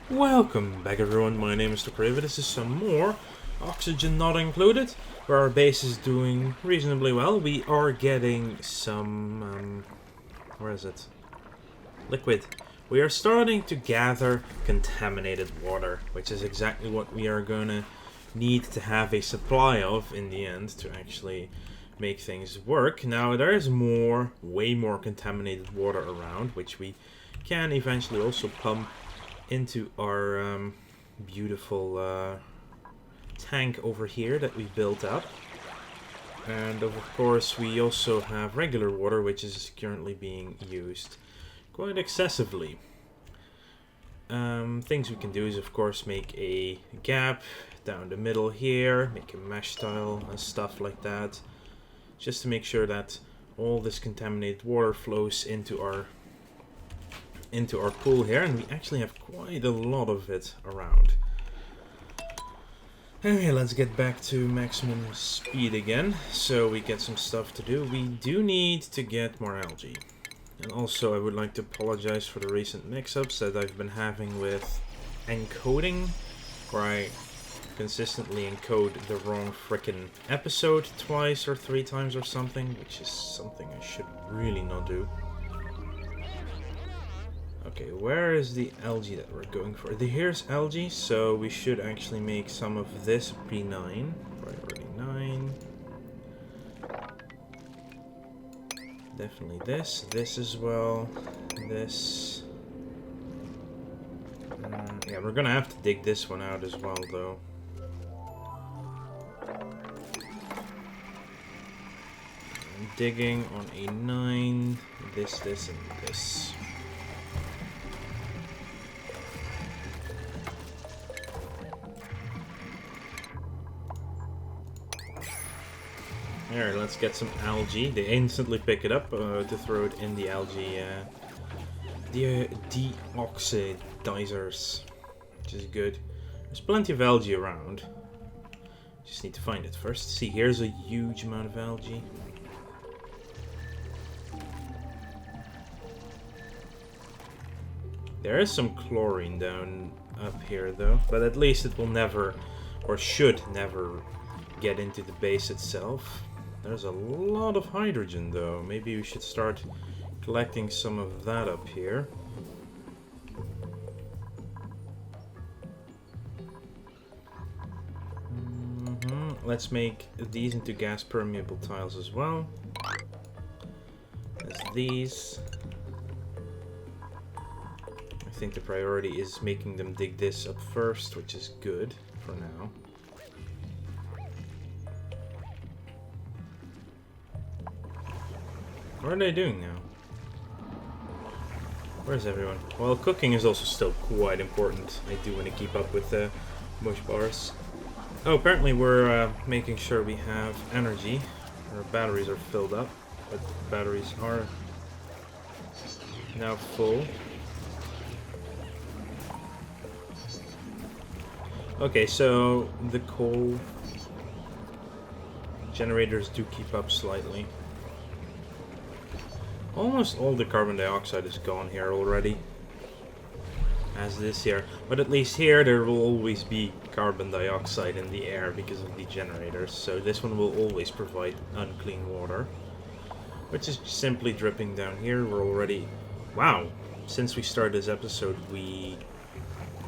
Welcome back everyone, my name is Tokreva. This is some more Oxygen Not Included, where our base is doing reasonably well. We are getting some, where is it? Liquid. We are starting to gather contaminated water, which is exactly what we are gonna need to have a supply of in the end to actually make things work. Now there is way more contaminated water around, which we can eventually also pump into our beautiful tank over here that we built up. And of course we also have regular water, which is currently being used quite excessively. Things we can do is of course make a gap down the middle here, make a mesh tile and stuff like that, just to make sure that all this contaminated water flows into our pool here, and we actually have quite a lot of it around. Okay, let's get back to maximum speed again, so we get some stuff to do. We do need to get more algae. And also I would like to apologize for the recent mix-ups that I've been having with encoding, where I consistently encode the wrong frickin' episode twice or 3 times or something, which is something I should really not do. Okay, where is the algae that we're going for? Here's algae, so we should actually make some of this B9. Priority 9. Definitely this as well, this. Yeah, we're gonna have to dig this one out as well, though. I'm digging on a 9, this, and this. There, let's get some algae. They instantly pick it up to throw it in the algae deoxidizers, which is good. There's plenty of algae around. Just need to find it first. See, here's a huge amount of algae. There is some chlorine down up here though, but at least it will never, or should never, get into the base itself. There's a lot of hydrogen though. Maybe we should start collecting some of that up here. Let's make these into gas permeable tiles as well. As these. I think the priority is making them dig this up first, which is good for now. What are they doing now? Where's everyone? Well, cooking is also still quite important. I do want to keep up with the mush bars. Oh, apparently we're making sure we have energy. Our batteries are filled up, but batteries are now full. Okay, so the coal generators do keep up slightly. Almost all the carbon dioxide is gone here already. As this here. But at least here there will always be carbon dioxide in the air because of the generators. So this one will always provide unclean water. Which is simply dripping down here. We're already... Wow! Since we started this episode we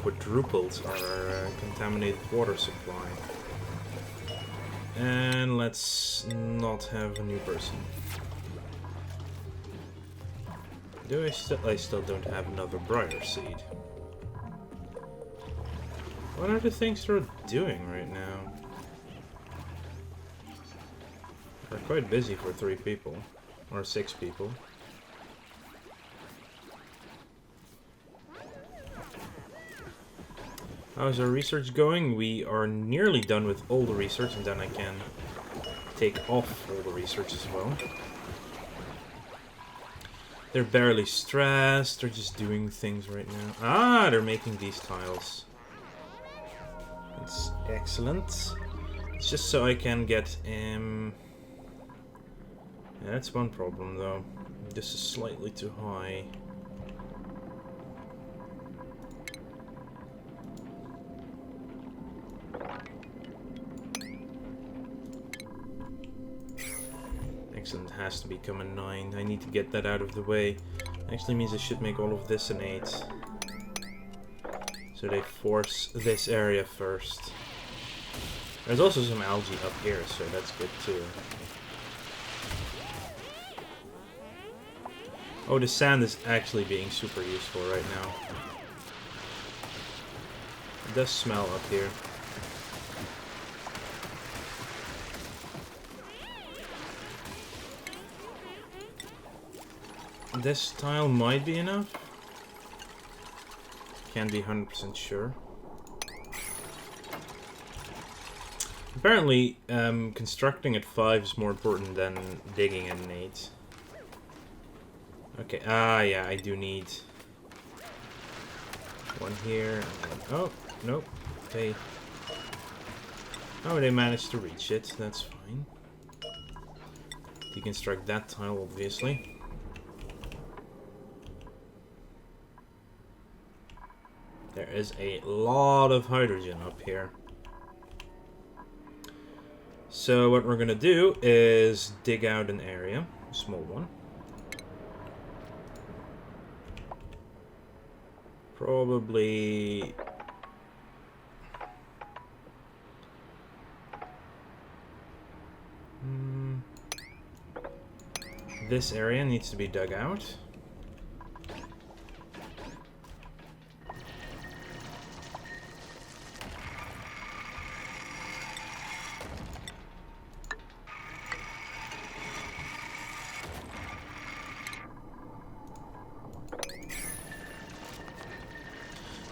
quadrupled our contaminated water supply. And let's not have a new person. I still don't have another briar seed. What are the things they're doing right now? They're quite busy for 3 people. Or 6 people. How's our research going? We are nearly done with all the research, and then I can take off all the research as well. They're barely stressed, they're just doing things right now. Ah, they're making these tiles. That's excellent. It's just so I can get... Yeah, that's one problem though. This is slightly too high. Excellent, has to become a 9. I need to get that out of the way. Actually means I should make all of this an 8. So they force this area first. There's also some algae up here, so that's good too. Oh, the sand is actually being super useful right now. It does smell up here. This tile might be enough. Can't be 100% sure. Apparently, constructing at 5 is more important than digging at an 8. Okay, yeah, I do need one here. And one. Oh, nope. They managed to reach it. That's fine. Deconstruct that tile, obviously. There is a lot of hydrogen up here. So what we're gonna do is dig out an area, a small one. Probably this area needs to be dug out.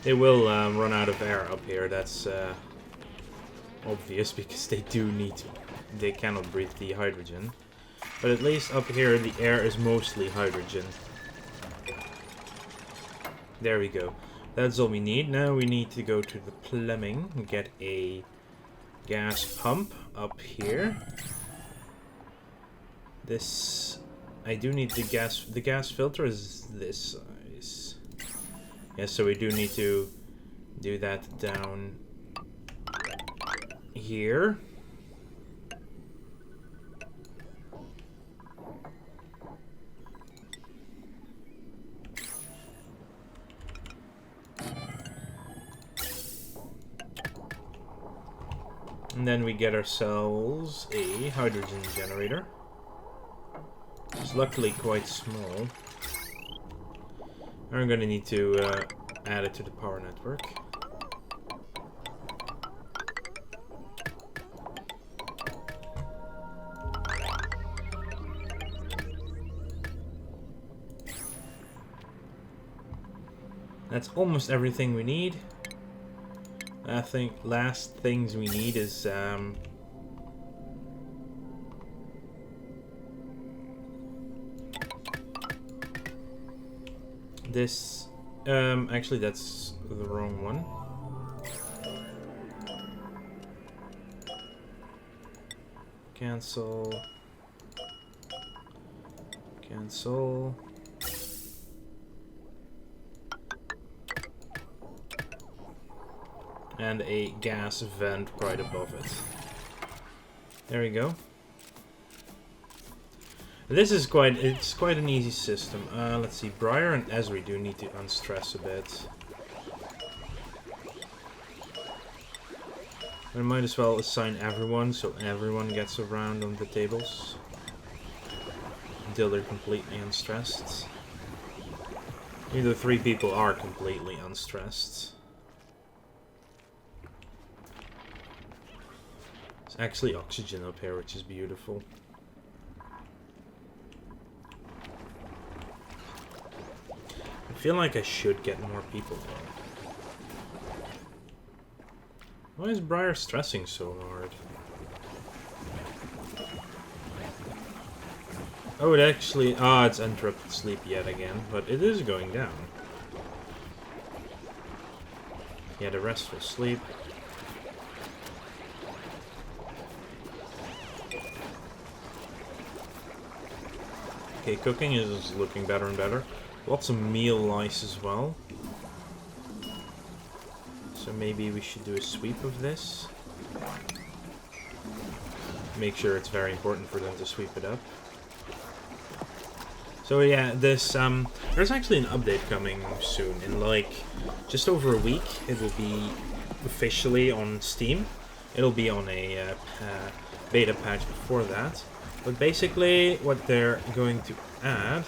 They will run out of air up here, that's obvious, because they do need to. They cannot breathe the hydrogen. But at least up here the air is mostly hydrogen. There we go. That's all we need. Now we need to go to the plumbing and get a gas pump up here. This... I do need the gas... The gas filter is this size. Yeah, so we do need to do that down here. And then we get ourselves a hydrogen generator. It's luckily quite small. I'm gonna need to add it to the power network. That's almost everything we need. I think last things we need is this. Actually, that's the wrong one. Cancel. Cancel. And a gas vent right above it. There we go. This is quite an easy system. Let's see, Briar and Esri do need to unstress a bit. I might as well assign everyone so everyone gets around on the tables until they're completely unstressed. Either 3 people are completely unstressed. There's actually oxygen up here, which is beautiful. I feel like I should get more people though. Why is Briar stressing so hard? Oh, it actually... it's interrupted sleep yet again, but it is going down. Yeah, the restful sleep. Okay, cooking is looking better and better. Lots of meal lice as well. So maybe we should do a sweep of this. Make sure it's very important for them to sweep it up. So yeah, this there's actually an update coming soon. In like just over a week, it will be officially on Steam. It'll be on a beta patch before that. But basically, what they're going to add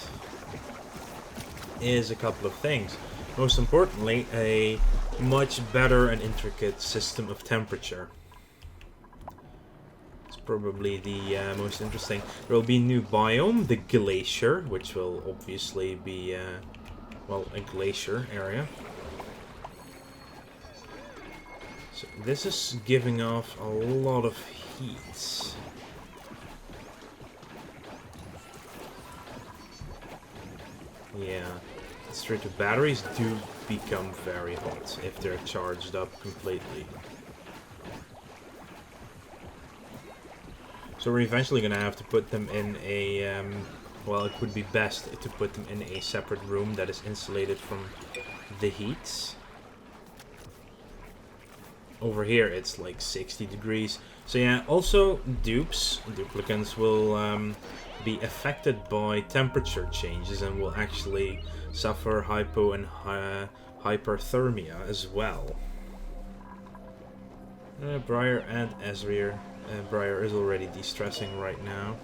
is a couple of things. Most importantly, a much better and intricate system of temperature. Probably the most interesting. There will be a new biome, the glacier, which will obviously be, well, a glacier area. So this is giving off a lot of heat. Yeah, it's true. The batteries do become very hot if they're charged up completely. So we're eventually going to have to put them in a, well, it would be best to put them in a separate room that is insulated from the heat. Over here it's like 60 degrees. So yeah, also duplicants will be affected by temperature changes and will actually suffer hypo and hyperthermia as well. Briar and Ezreal. Briar is already de-stressing right now.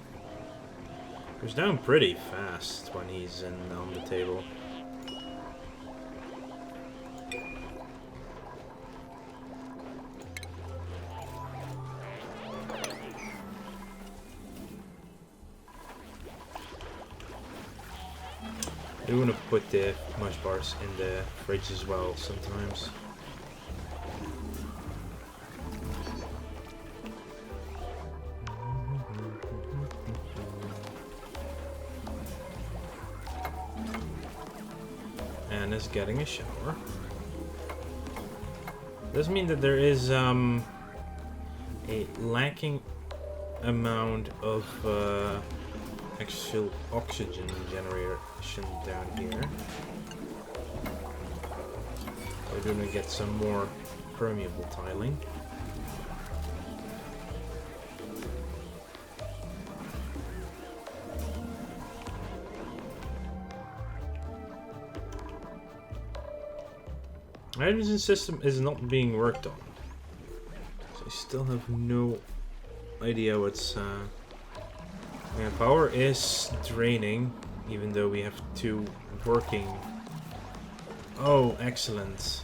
Goes down pretty fast when he's on the table. I do want to put the mush bars in the fridge as well sometimes. Is getting a shower. Does mean that there is a lacking amount of actual oxygen generation down here. We're gonna get some more permeable tiling. Hydrogen system is not being worked on, so I still have no idea what's. Yeah, power is draining, even though we have two working. Oh, excellent!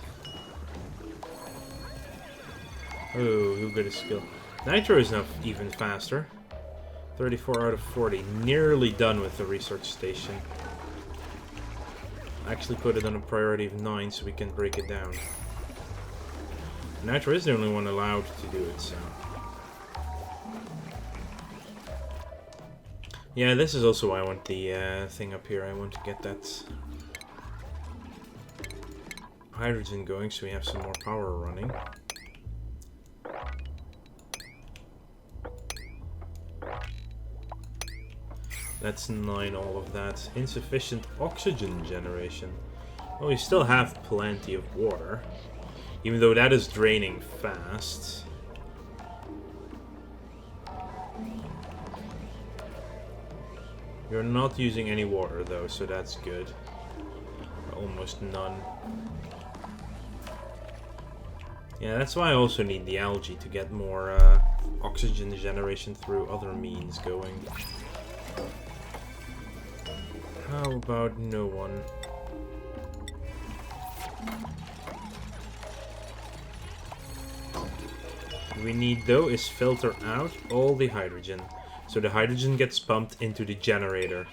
Oh, who got a skill? Nitro is now even faster. 34 out of 40, nearly done with the research station. Actually put it on a priority of 9 so we can break it down. Nitro is the only one allowed to do it, so... Yeah, this is also why I want the thing up here. I want to get that hydrogen going so we have some more power running. That's 9, all of that. Insufficient oxygen generation. Well, we still have plenty of water. Even though that is draining fast. You're not using any water though, so that's good. Almost none. Yeah, that's why I also need the algae to get more oxygen generation through other means going. How about no one? What we need though is filter out all the hydrogen. So the hydrogen gets pumped into the generator.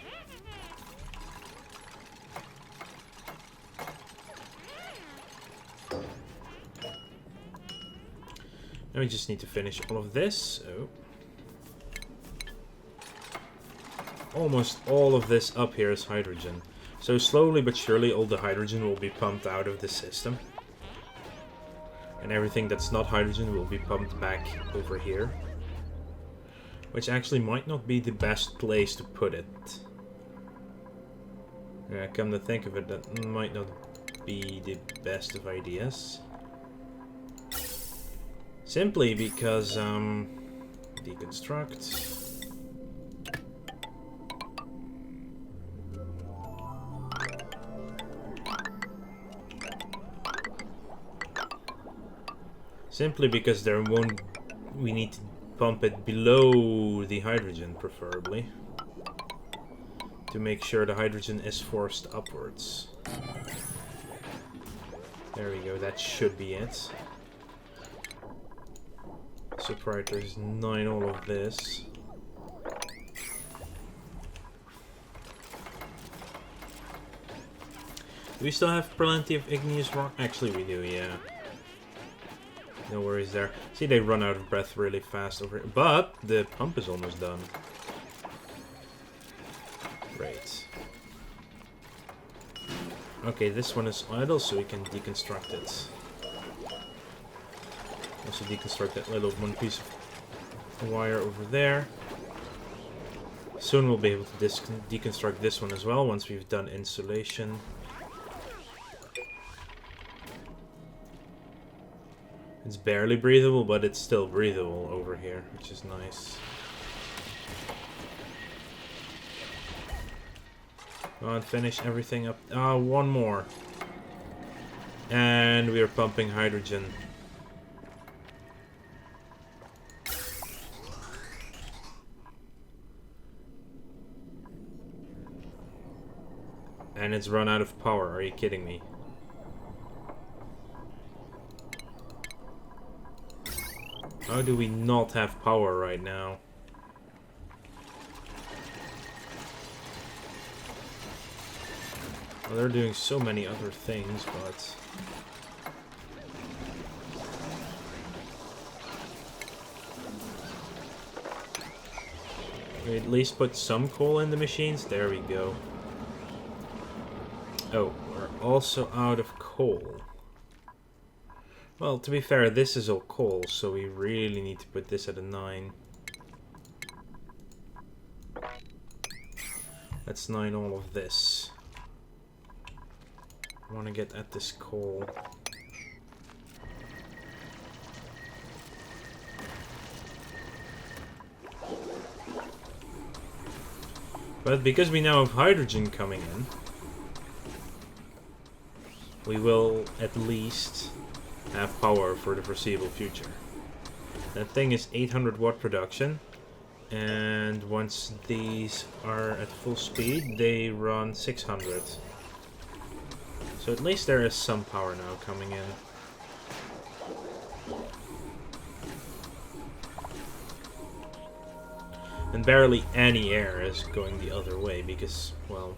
Now we just need to finish all of this. Oh. Almost all of this up here is hydrogen. So slowly but surely all the hydrogen will be pumped out of the system. And everything that's not hydrogen will be pumped back over here. Which actually might not be the best place to put it. Yeah, come to think of it, that might not be the best of ideas. Simply because, deconstruct. Simply because there won't... we need to pump it below the hydrogen, preferably. To make sure the hydrogen is forced upwards. There we go, that should be it. Subwriters 9 all of this. Do we still have plenty of igneous rock? Actually we do, yeah. No worries there. See, they run out of breath really fast over here. But the pump is almost done. Great. Okay, this one is idle, so we can deconstruct it. Also deconstruct that little one piece of wire over there. Soon we'll be able to deconstruct this one as well, once we've done insulation. It's barely breathable, but it's still breathable over here, which is nice. Go on, finish everything up. One more. And we are pumping hydrogen. And it's run out of power, are you kidding me? How do we not have power right now? Well, they're doing so many other things, but... we at least put some coal in the machines. There we go. Oh, we're also out of coal. Well, to be fair, this is all coal, so we really need to put this at a 9. Let's 9 all of this. I want to get at this coal. But because we now have hydrogen coming in, we will at least have power for the foreseeable future. That thing is 800 watt production, and once these are at full speed, they run 600. So at least there is some power now coming in. And barely any air is going the other way because, well,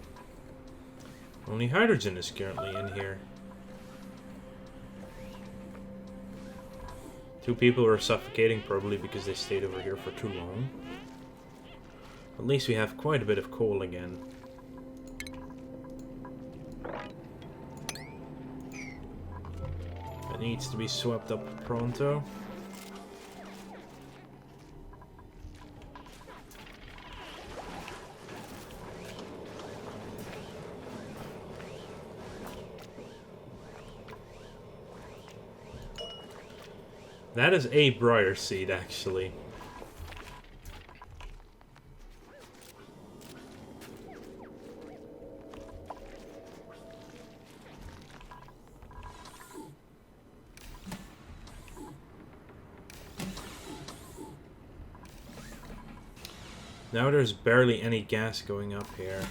only hydrogen is currently in here. 2 people are suffocating, probably because they stayed over here for too long. At least we have quite a bit of coal again. That needs to be swept up pronto. That is a briar seed, actually. Now there's barely any gas going up here.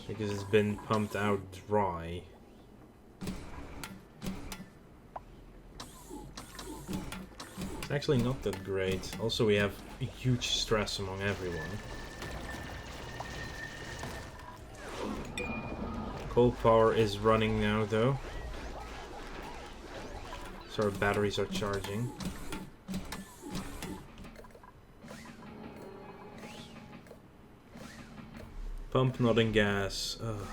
Because it's been pumped out dry. It's actually not that great. Also, we have a huge stress among everyone. Coal power is running now, though. So our batteries are charging. Pump not in gas. Ugh.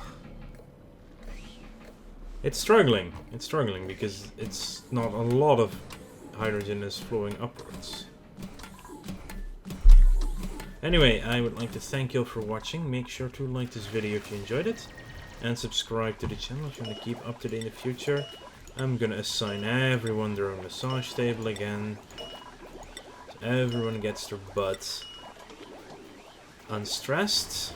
It's struggling. It's struggling because it's not a lot of hydrogen is flowing upwards. Anyway, I would like to thank you all for watching. Make sure to like this video if you enjoyed it. And subscribe to the channel if you want to keep up to date in the future. I'm gonna assign everyone their own massage table again. So everyone gets their butt unstressed.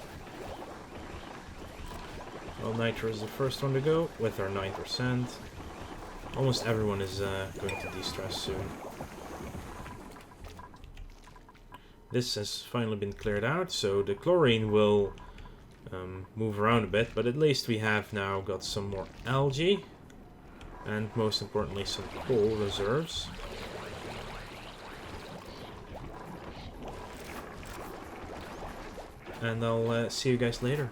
Well, Nitro is the first one to go with our 9%. Almost everyone is going to de-stress soon. This has finally been cleared out, so the chlorine will move around a bit, but at least we have now got some more algae, and most importantly some coal reserves. And I'll see you guys later.